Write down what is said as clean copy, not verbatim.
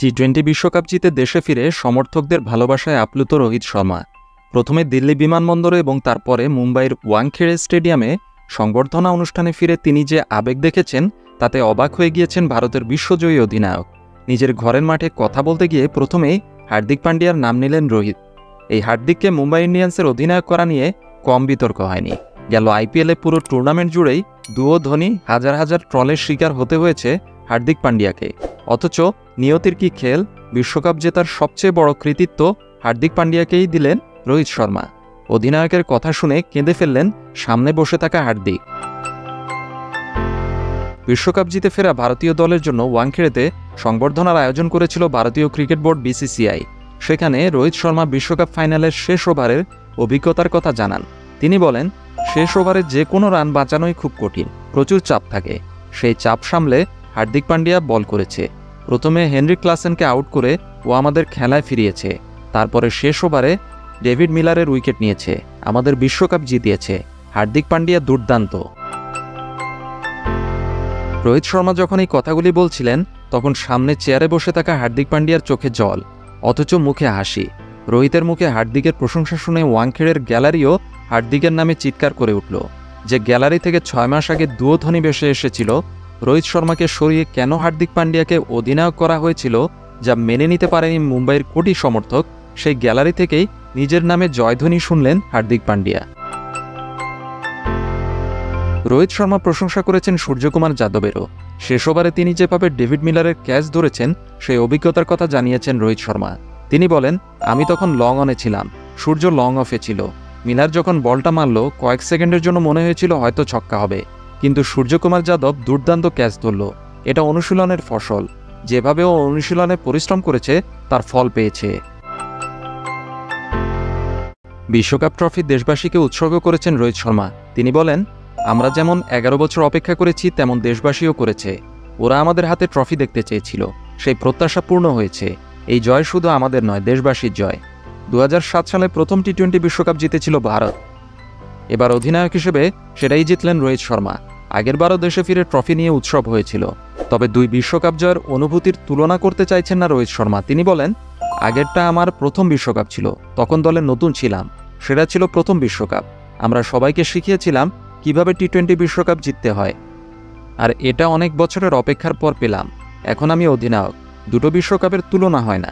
টি-20 বিশ্বকাপ জিতে দেশে ফিরে সমর্থকদের ভালোবাসায় আপ্লুত রোহিত শর্মা। প্রথমে দিল্লি বিমানবন্দরে এবং তারপরে মুম্বাইয়ের ওয়াংখেড়ে স্টেডিয়ামে সংবর্ধনা অনুষ্ঠানে ফিরে তিনি যে আবেগ দেখেছেন তাতে অবাক হয়ে গিয়েছেন ভারতের বিশ্বজয়ী অধিনায়ক। নিজের ঘরের মাঠে কথা বলতে গিয়ে প্রথমেই হার্দিক পান্ডিয়ার নাম নিলেন রোহিত। এই হার্দিককে মুম্বাই ইন্ডিয়ান্সের অধিনায়ক করা নিয়ে কম বিতর্ক হয়নি। গেল আইপিএলে পুরো টুর্নামেন্ট জুড়েই দুও ধোনি হাজার হাজার ট্রলের শিকার হতে হয়েছে হার্দিক পান্ডিয়াকে। অথচ নিয়তির কি খেল, বিশ্বকাপ জেতার সবচেয়ে বড় কৃতিত্ব হার্দিক পান্ডিয়াকেই দিলেন রোহিত শর্মা। অধিনায়কের কথা শুনে কেঁদে ফেললেন সামনে বসে থাকা হার্দিক। বিশ্বকাপ জিতে ফেরা ভারতীয় দলের জন্য ওয়াংখেড়েতে সংবর্ধনার আয়োজন করেছিল ভারতীয় ক্রিকেট বোর্ড বিসিসিআই। সেখানে রোহিত শর্মা বিশ্বকাপ ফাইনালের শেষ ওভারের অভিজ্ঞতার কথা জানান। তিনি বলেন, শেষ ওভারে যে কোনো রান বাঁচানোই খুব কঠিন, প্রচুর চাপ থাকে। সেই চাপ সামলে হার্দিক পান্ডিয়া বল করেছে। প্রথমে হেনরিক ক্লাসেনকে আউট করে ও আমাদের খেলায় ফিরিয়েছে। তারপরে শেষ ওভারে ডেভিড মিলারের উইকেট নিয়েছে, আমাদের বিশ্বকাপ জিতিয়েছে। হার্দিক পান্ডিয়া দুর্দান্ত। রোহিত শর্মা যখন এই কথাগুলি বলছিলেন তখন সামনে চেয়ারে বসে থাকা হার্দিক পান্ডিয়ার চোখে জল, অথচ মুখে হাসি। রোহিতের মুখে হার্দিকের প্রশংসা শুনে ওয়াংখেড়ের গ্যালারিও হার্দিকের নামে চিৎকার করে উঠল। যে গ্যালারি থেকে 6 মাস আগে দুও ধোনি ভেসে এসেছিল, রোহিত শর্মাকে সরিয়ে কেন হার্দিক পান্ডিয়াকে অধিনায়ক করা হয়েছিল যা মেনে নিতে পারেনি মুম্বাইয়ের কোটি সমর্থক, সেই গ্যালারি থেকেই নিজের নামে জয়ধ্বনি শুনলেন হার্দিক পান্ডিয়া। রোহিত শর্মা প্রশংসা করেছেন সূর্যকুমার যাদবেরও। শেষ ওভারে তিনি যেভাবে ডেভিড মিলারের ক্যাচ ধরেছেন সেই অভিজ্ঞতার কথা জানিয়েছেন রোহিত শর্মা। তিনি বলেন, আমি তখন লং অনে ছিলাম, সূর্য লং অফে ছিল। মিলার যখন বলটা মারল কয়েক সেকেন্ডের জন্য মনে হয়েছিল হয়তো ছক্কা হবে, কিন্তু সূর্যকুমার যাদব দুর্দান্ত ক্যাচ ধরল। এটা অনুশীলনের ফসল। যেভাবে ও অনুশীলনে পরিশ্রম করেছে তার ফল পেয়েছে। বিশ্বকাপ ট্রফি দেশবাসীকে উৎসর্গ করেছেন রোহিত শর্মা। তিনি বলেন, আমরা যেমন 11 বছর অপেক্ষা করেছি তেমন দেশবাসীও করেছে। ওরা আমাদের হাতে ট্রফি দেখতে চেয়েছিল, সেই প্রত্যাশা পূর্ণ হয়েছে। এই জয় শুধু আমাদের নয়, দেশবাসীর জয়। 2007 সালে প্রথম টি-20 বিশ্বকাপ জিতেছিল ভারত। এবার অধিনায়ক হিসেবে সেটাই জিতলেন রোহিত শর্মা। আগেরবারও দেশে ফিরে ট্রফি নিয়ে উৎসব হয়েছিল। তবে 2 বিশ্বকাপ জয়ের অনুভূতির তুলনা করতে চাইছেন না রোহিত শর্মা। তিনি বলেন, আগেরটা আমার প্রথম বিশ্বকাপ ছিল, তখন দলে নতুন ছিলাম। সেটা ছিল প্রথম বিশ্বকাপ। আমরা সবাইকে শিখিয়েছিলাম কিভাবে টি-20 বিশ্বকাপ জিততে হয়, আর এটা অনেক বছরের অপেক্ষার পর পেলাম। এখন আমি অধিনায়ক, দুটো বিশ্বকাপের তুলনা হয় না।